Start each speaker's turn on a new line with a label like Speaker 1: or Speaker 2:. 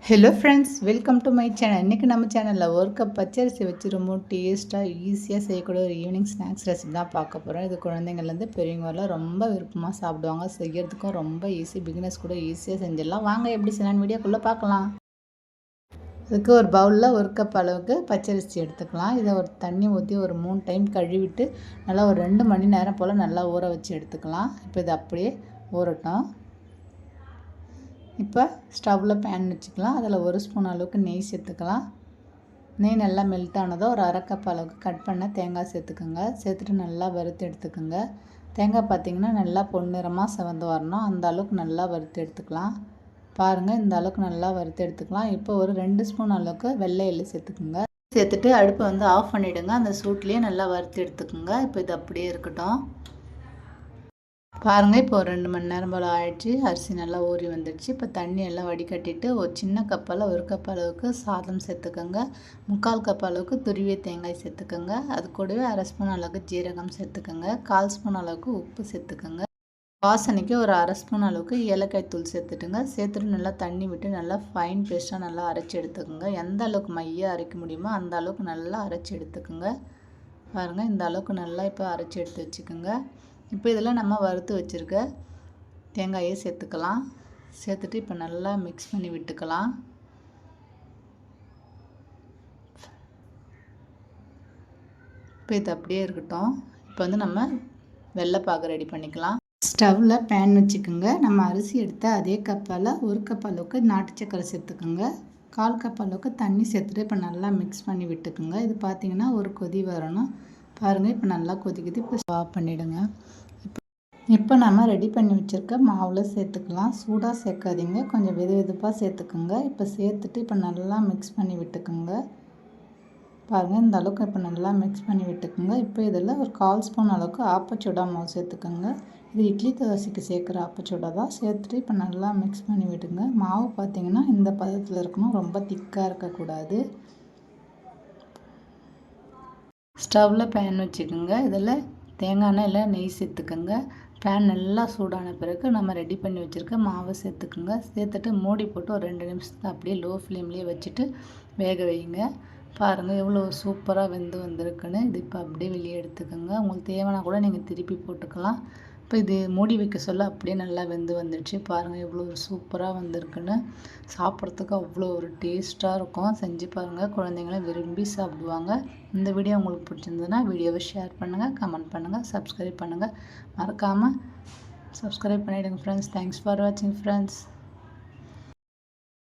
Speaker 1: Hello friends, welcome to my channel. இன்றைக்கி நம்ம சேனலில் ஒரு கப் பச்சரிசி வச்சு ரொம்ப டேஸ்ட்டாக ஈஸியாக செய்யக்கூடிய ஒரு ஈவினிங் ஸ்நாக்ஸ் ரெசிபி தான் பார்க்க போகிறோம். இது குழந்தைங்கள்லேருந்து பெரியவங்க வரலாம் ரொம்ப விருப்பமாக சாப்பிடுவாங்க. செய்கிறதுக்கும் ரொம்ப ஈஸி, பிகினர்ஸ் கூட ஈஸியாக செஞ்சிடலாம். வாங்க எப்படி செய்யலான்னு வீடியோக்குள்ளே பார்க்கலாம். அதுக்கு ஒரு பவுலில் ஒரு கப் அளவுக்கு பச்சரிசி எடுத்துக்கலாம். இதை ஒரு தண்ணி ஊற்றி ஒரு 3 டைம் கழுவிட்டு நல்லா ஒரு 2 மணி நேரம் போல் நல்லா ஊற வச்சு எடுத்துக்கலாம். இப்போ இது அப்படியே ஊறட்டும். இப்போ ஸ்டவ்வில் பேன் வச்சுக்கலாம். அதில் 1 ஸ்பூன் அளவுக்கு நெய் சேர்த்துக்கலாம். நெய் நல்லா மெல்ட் ஆனதோ ஒரு அரை கப் அளவுக்கு கட் பண்ண தேங்காய் சேர்த்துக்கோங்க. சேர்த்துட்டு நல்லா வறுத்து எடுத்துக்கோங்க. தேங்காய் பார்த்திங்கன்னா நல்லா பொன்னிறமாக செவந்து வரணும். அந்த அளவுக்கு நல்லா வறுத்து எடுத்துக்கலாம். பாருங்கள், இந்த அளவுக்கு நல்லா வறுத்து எடுத்துக்கலாம். இப்போ ஒரு 2 ஸ்பூன் அளவுக்கு வெள்ளை எள்ளு சேர்த்துக்குங்க. சேர்த்துட்டு அடுப்பை ஆஃப் பண்ணிவிடுங்க. அந்த சூட்லேயே நல்லா வறுத்து எடுத்துக்கோங்க. இப்போ இது அப்படியே இருக்கட்டும். பாருங்கள், இப்போ ஒரு 2 மணி நேரம் போல் ஆயிடுச்சு. அரிசி நல்லா ஊறி வந்துடுச்சு. இப்போ தண்ணி எல்லாம் வடிகட்டிட்டு ஒரு சின்ன கப்பால் 1 கப் அளவுக்கு சாதம் சேர்த்துக்கோங்க. 3/4 கப் அளவுக்கு துருவிய தேங்காய் சேர்த்துக்கோங்க. அது கூடவே அரை ஸ்பூன் அளவுக்கு ஜீரகம் சேர்த்துக்கோங்க. 1/4 ஸ்பூன் அளவுக்கு உப்பு சேர்த்துக்கோங்க. வாசனைக்கு ஒரு அரை ஸ்பூன் அளவுக்கு ஏலக்காய் தூள் சேர்த்துட்டுங்க. சேர்த்துட்டு நல்லா தண்ணி விட்டு நல்லா ஃபைன் பேஸ்ட்டாக நல்லா அரைச்சி எடுத்துக்கோங்க. எந்த அளவுக்கு மையாக அரைக்க முடியுமோ அந்த அளவுக்கு நல்லா அரைச்சி எடுத்துக்கோங்க. பாருங்கள், இந்த அளவுக்கு நல்லா இப்போ அரைச்சி எடுத்து வச்சுக்கோங்க. இப்போ இதில் நம்ம வறுத்து வச்சுருக்க தேங்காயை சேர்த்துக்கலாம். சேர்த்துட்டு இப்போ நல்லா மிக்ஸ் பண்ணி விட்டுக்கலாம். இப்போ இது அப்படியே இருக்கட்டும். இப்போ நம்ம வெள்ளைப்பாகு ரெடி பண்ணிக்கலாம். ஸ்டவ்வில் பேன் வச்சுக்கோங்க. நம்ம அரிசி எடுத்த அதே கப்பால் 1 கப் அளவுக்கு நாட்டு சக்கரை சேர்த்துக்கோங்க. 1/4 கப் அளவுக்கு தண்ணி சேர்த்துட்டு இப்போ நல்லா மிக்ஸ் பண்ணி விட்டுக்குங்க. இது பார்த்திங்கன்னா ஒரு கொதி வரணும். பாருங்கள், இப்போ நல்லா கொதிக்குது. இப்போ ஆஃப் பண்ணிவிடுங்க. இப்போ நம்ம ரெடி பண்ணி வச்சுருக்க மாவில் சேர்த்துக்கலாம். சூடாக சேர்க்காதீங்க, கொஞ்சம் வெதுப்பாக சேர்த்துக்குங்க. இப்போ சேர்த்துட்டு இப்போ நல்லா மிக்ஸ் பண்ணி விட்டுக்குங்க. பாருங்கள், இந்த அளவுக்கு இப்போ நல்லா மிக்ஸ் பண்ணி விட்டுக்குங்க. இப்போ இதில் ஒரு 1/4 ஸ்பூன் அளவுக்கு ஆப்பச்சூடா மாவு சேர்த்துக்கோங்க. இது இட்லி தோசைக்கு சேர்க்குற ஆப்பச்சூடா தான். சேர்த்துட்டு இப்போ நல்லா மிக்ஸ் பண்ணி விடுங்க. மாவு பார்த்திங்கன்னா இந்த பதத்தில் இருக்கணும், ரொம்ப திக்காக இருக்கக்கூடாது. ஸ்டவ்வில் பேன் வச்சுக்கோங்க. இதில் தேங்காய் எண்ணெய் இல்லை நெய் சேர்த்துக்கோங்க. பேன் நல்லா சூடான பிறகு நம்ம ரெடி பண்ணி வச்சுருக்க மாவை சேர்த்துக்குங்க. சேர்த்துட்டு மூடி போட்டு ஒரு 2 நிமிஷத்துக்கு அப்படியே லோ ஃப்ளேம்லேயே வச்சுட்டு வேக வைங்க. பாருங்கள், எவ்வளோ சூப்பராக வெந்து வந்திருக்குன்னு. இது இப்போ அப்படியே வெளியே எடுத்துக்கோங்க. உங்களுக்கு தேவைன்னா கூட நீங்கள் திருப்பி போட்டுக்கலாம். இப்போ இது மூடி வைக்க சொல்ல அப்படியே நல்லா வெந்து வந்துடுச்சு. பாருங்கள், எவ்வளோ சூப்பராக வந்திருக்குன்னு. சாப்பிட்றதுக்கு அவ்வளோ ஒரு டேஸ்ட்டாக இருக்கும். செஞ்சு பாருங்கள், குழந்தைங்களும் விரும்பி சாப்பிடுவாங்க. இந்த வீடியோ உங்களுக்கு பிடிச்சிருந்ததுன்னா வீடியோவை ஷேர் பண்ணுங்கள், கமெண்ட் பண்ணுங்கள், சப்ஸ்கிரைப் பண்ணுங்கள். மறக்காமல் சப்ஸ்கிரைப் பண்ணிவிடுங்க ஃப்ரெண்ட்ஸ். தேங்க்ஸ் ஃபார் வாட்சிங் ஃப்ரெண்ட்ஸ்.